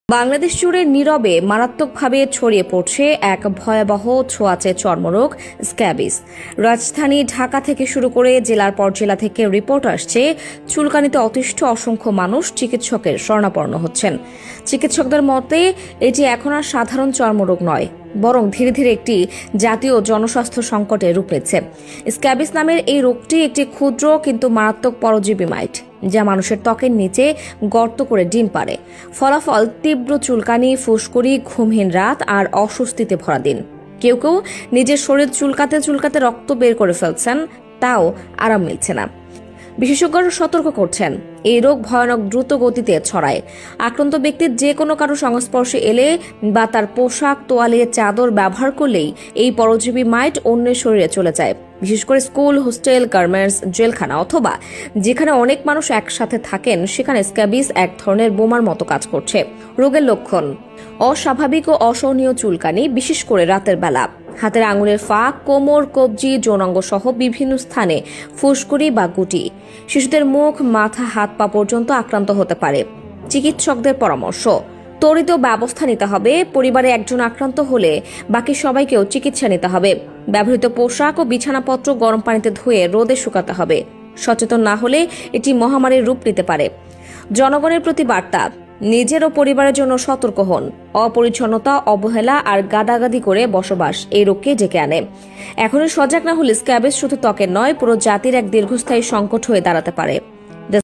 বাংলাদেশ জুড়ে নীরবে মারাত্মকভাবে ছড়িয়ে পড়ছে এক ভয়াবহ ছোঁয়াচে চর্মরোগ স্ক্যাবিস। রাজধানী ঢাকা থেকে শুরু করে জেলার পর জেলা থেকে রিপোর্ট আসছে চুলকানিতে অতিষ্ঠ অসংখ্য মানুষ চিকিৎসকের শরণাপন্ন হচ্ছেন। চিকিৎসকদের মতে এটি এখন আর সাধারণ চর্মরোগ নয়, বরং ধীরে ধীরে একটি জাতীয় জনস্বাস্থ্য সংকটে রূপ নিচ্ছে। স্ক্যাবিস নামের এই রোগটি একটি ক্ষুদ্র কিন্তু মারাত্মক পরজীবী মাইট, যা মানুষের ত্বকের নিচে গর্ত করে ডিম পাড়ে। ফলাফল তীব্র চুলকানি, ফুসকুড়ি, ঘুমহীন রাত আর অস্বস্তিতে ভরা দিন। কেউ কেউ নিজের শরীর চুলকাতে চুলকাতে রক্ত বের করে ফেলছেন, তাও আরাম মিলছে না। বিশেষজ্ঞরা সতর্ক করছেন, এই রোগ ভয়ানক দ্রুত গতিতে ছড়ায়। আক্রান্ত ব্যক্তির যে কোনো কারো সংস্পর্শে এলে বা তার পোশাক, তোয়ালে, চাদর ব্যবহার করলেই এই পরজীবী মাইট অন্যের শরীরে চলে যায়। বিশেষ করে স্কুল, হোস্টেল, গার্মেন্টস, জেলখানা অথবা যেখানে অনেক মানুষ একসাথে থাকেন, সেখানে স্ক্যাবিস এক ধরনের বোমার মতো কাজ করছে। রোগের লক্ষণ: অস্বাভাবিক ও অসহনীয় চুলকানি, বিশেষ করে রাতের বেলা। হাতের আঙুলের ফাঁক, কোমর, কবজি, যৌনাঙ্গ সহ বিভিন্ন স্থানে ফুসকুড়ি বা গুটি। শিশুদের মুখ, মাথা, হাত পা পর্যন্ত আক্রান্ত হতে পারে। চিকিৎসকদের পরামর্শ: ত্বরিত ব্যবস্থা নিতে হবে। পরিবারে একজন আক্রান্ত হলে বাকি সবাইকেও চিকিৎসা নিতে হবে। ব্যবহৃত পোশাক ও বিছানাপত্র গরম পানিতে ধুয়ে রোদে শুকাতে হবে। সচেতন না হলে এটি মহামারীর রূপ নিতে পারে। জনগণের প্রতি বার্তা: নিজের ও পরিবারের জন্য সতর্ক হন। অপরিচ্ছন্নতা, অবহেলা আর গাদাগাদি করে বসবাস এই রোগকে ডেকে আনে। এখনই সজাগ না হলে স্ক্যাবিস শুধু ত্বকের নয়, পুরো জাতির এক দীর্ঘস্থায়ী সংকট হয়ে দাঁড়াতে পারে।